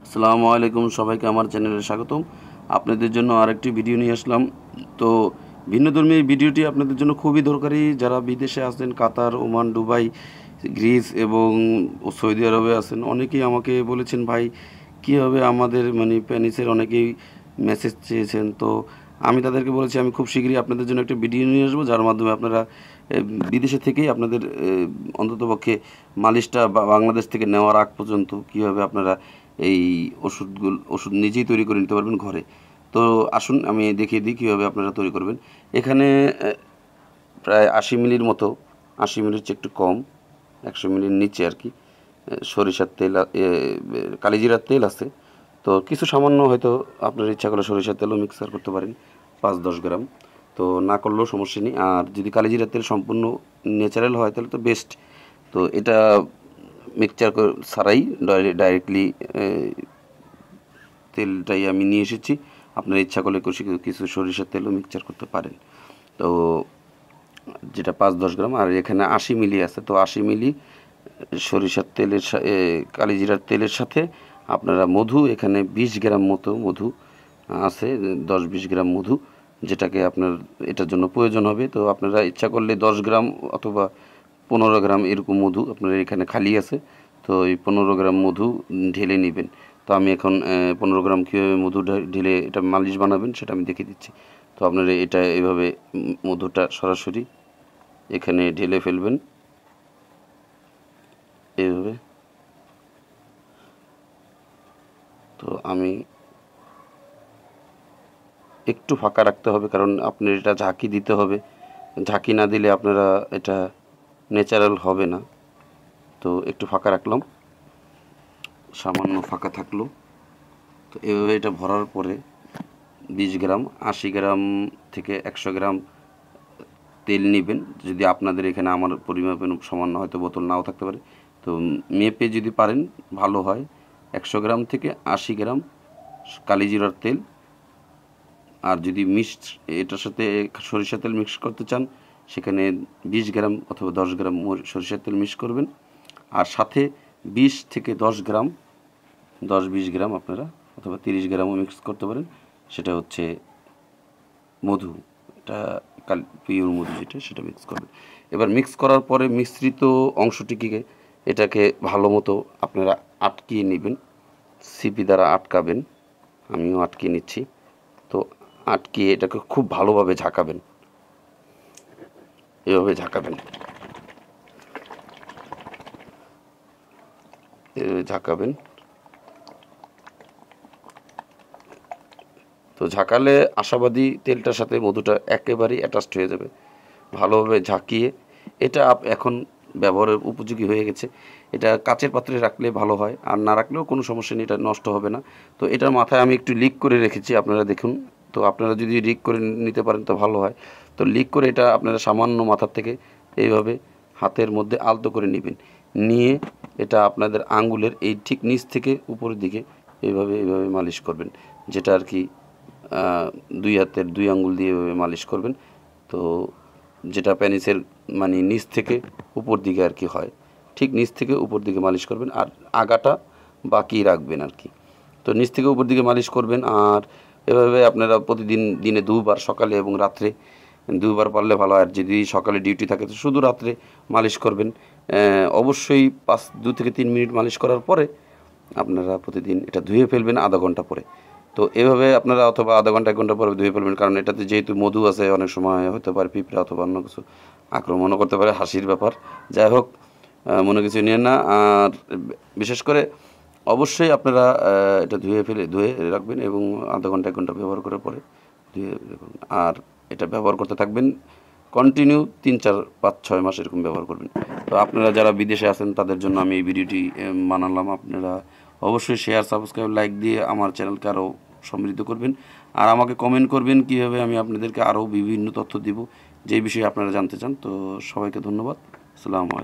আসসালামু আলাইকুম, সবাইকে আমার চ্যানেলে স্বাগতম। আপনাদের জন্য আরেকটি ভিডিও নিয়ে আসলাম। তো ভিন্নধর্মী এই ভিডিওটি আপনাদের জন্য খুবই দরকারি। যারা বিদেশে আছেন, কাতার, ওমান, দুবাই, গ্রিস এবং সৌদি আরবে আছেন, অনেকেই আমাকে বলেছেন, ভাই কীভাবে আমাদের প্যানিসের অনেকেই মেসেজ চেয়েছেন। তো আমি তাদেরকে বলেছি আমি খুব শীঘ্রই আপনাদের জন্য একটা ভিডিও নিয়ে আসবো, যার মাধ্যমে আপনারা বিদেশে থেকেই আপনাদের অন্ততপক্ষে মালিশটা বাংলাদেশ থেকে নেওয়ার আগ পর্যন্ত কীভাবে আপনারা এই ওষুধ নিজেই তৈরি করে নিতে পারবেন ঘরে। তো আসুন আমি দেখিয়ে দিই কীভাবে আপনারা তৈরি করবেন। এখানে প্রায় 80 মিলির মতো, 80 মিলির চেয়ে একটু কম, 100 মিলির নিচে আর কি, সরিষার তেল, কালিজিরার তেল আছে। তো কিছু সামান্য হয়তো আপনার ইচ্ছা করলে সরিষার তেলও মিক্সার করতে পারেন, 5-10 গ্রাম। তো না করলেও সমস্যা নেই। আর যদি কালিজিরার তেল সম্পূর্ণ ন্যাচারাল হয় তাহলে তো বেস্ট। তো এটা মিক্সচার ছাড়াই ডাইরেক্টলি তেলটাই আমি নিয়ে এসেছি। আপনার ইচ্ছা করলে কিছু সরিষার তেলও মিক্সচার করতে পারেন। তো যেটা 5-10 গ্রাম, আর এখানে 80 মিলি আছে। তো 80 মিলি সরিষার তেলের কালিজিরার তেলের সাথে আপনারা মধু, এখানে 20 গ্রাম মতো মধু আছে, 10-20 গ্রাম মধু, যেটাকে আপনার এটার জন্য প্রয়োজন হবে। তো আপনারা ইচ্ছা করলে 10 গ্রাম অথবা 15 গ্রাম এরকম মধু আপনার এখানে খালি আছে। তো এই 15 গ্রাম মধু ঢেলে নেবেন। তো আমি এখন 15 গ্রাম কীভাবে মধু ঢেলে এটা মালিশ বানাবেন সেটা আমি দেখিয়ে দিচ্ছি। তো আপনারা এটা এভাবে মধুটা সরাসরি এখানে ঢেলে ফেলবেন, এইভাবে। তো আমি একটু ফাঁকা রাখতে হবে, কারণ আপনার এটা ঝাঁকি দিতে হবে। ঝাঁকি না দিলে আপনারা এটা ন্যাচারাল হবে না। তো একটু ফাঁকা রাখলাম, সামান্য ফাঁকা থাকলো। তো এভাবে এটা ভরার পরে 20 গ্রাম, 80 গ্রাম থেকে 100 গ্রাম তেল নেবেন। যদি আপনাদের এখানে আমার পরিমাপের সামান্য হয়তো বোতল নাও থাকতে পারে, তো মেপে যদি পারেন ভালো হয়। 100 গ্রাম থেকে 80 গ্রাম কালিজিরার তেল। আর যদি এটার সাথে সরিষার তেল মিক্স করতে চান, সেখানে 20 গ্রাম অথবা 10 গ্রাম সরিষার তেল মিক্স করবেন। আর সাথে 20 থেকে 10 গ্রাম, 10-20 গ্রাম আপনারা অথবা 30 গ্রামও মিক্স করতে পারেন। সেটা হচ্ছে মধু, এটা পিওর মধু যেটা, সেটা মিক্স করবেন। এবার মিক্স করার পরে মিশ্রিত অংশটিকে এটাকে ভালো মতো আপনারা আটকিয়ে নেবেন, সিপি দ্বারা আটকাবেন। আমিও আটকিয়ে নিচ্ছি। তো আটকিয়ে এটাকে খুব ভালোভাবে ঝাঁকাবেন, এভাবে ঝাঁকাবেন, এভাবে ঝাঁকাবেন। তো ঝাঁকালে আশাবাদী তেলটার সাথে মধুটা একেবারেই অ্যাটাচড হয়ে যাবে। ভালোভাবে ঝাঁকিয়ে এটা এখন ব্যবহারের উপযোগী হয়ে গেছে। এটা কাচের পাত্রে রাখলে ভালো হয়, আর না রাখলেও কোনো সমস্যা নেই, এটা নষ্ট হবে না। তো এটার মাথায় আমি একটু লিক করে রেখেছি, আপনারা দেখুন। তো আপনারা যদি লিক করে নিতে পারেন তো ভালো হয়। তো লিক করে এটা আপনারা সামান্য মাথার থেকে এইভাবে হাতের মধ্যে আলতো করে নেবেন। নিয়ে এটা আপনাদের আঙ্গুলের এই ঠিক নিচ থেকে উপরের দিকে এইভাবে এইভাবে মালিশ করবেন, যেটা আর কি 2 হাতের 2 আঙ্গুল দিয়ে এভাবে মালিশ করবেন। তো যেটা প্যানিসের নিচ থেকে উপর দিকে আর কি হয়, ঠিক নিচ থেকে উপর দিকে মালিশ করবেন, আর আগাটা বাকি রাখবেন আর কি। তো নিচ থেকে উপর দিকে মালিশ করবেন। আর এভাবে আপনারা প্রতিদিন দিনে 2 বার, সকালে এবং রাত্রে 2 বার পারলে ভালো হয়। আর যদি সকালে ডিউটি থাকে তো শুধু রাত্রে মালিশ করবেন। অবশ্যই 2 থেকে 3 মিনিট মালিশ করার পরে আপনারা প্রতিদিন এটা ধুয়ে ফেলবেন আধা ঘন্টা পরে। তো এভাবে আপনারা অথবা আধা ঘন্টা 1 ঘন্টা পরে ধুয়ে ফেলবেন, কারণ এটাতে যেহেতু মধু আছে, অনেক সময় হতে পারে পিঁপড়া অথবা অন্য কিছু আক্রমণও করতে পারে, হাসির ব্যাপার। যাই হোক, মনে কিছু নিয়েন না। আর বিশেষ করে অবশ্যই আপনারা এটা ধুয়ে রাখবেন এবং আধা ঘন্টা 1 ঘন্টা ব্যবহার করার পরে ধুয়ে রাখবেন। আর এটা ব্যবহার করতে থাকবেন কন্টিনিউ 3-4-5-6 মাস এরকম ব্যবহার করবেন। তো আপনারা যারা বিদেশে আছেন তাদের জন্য আমি এই ভিডিওটি বানালাম। আপনারা অবশ্যই শেয়ার, সাবস্ক্রাইব, লাইক দিয়ে আমার চ্যানেলকে আরও সমৃদ্ধ করবেন। আর আমাকে কমেন্ট করবেন কীভাবে আমি আপনাদেরকে আরও বিভিন্ন তথ্য দিব যে বিষয়ে আপনারা জানতে চান। তো সবাইকে ধন্যবাদ। আসসালামু আলাইকুম।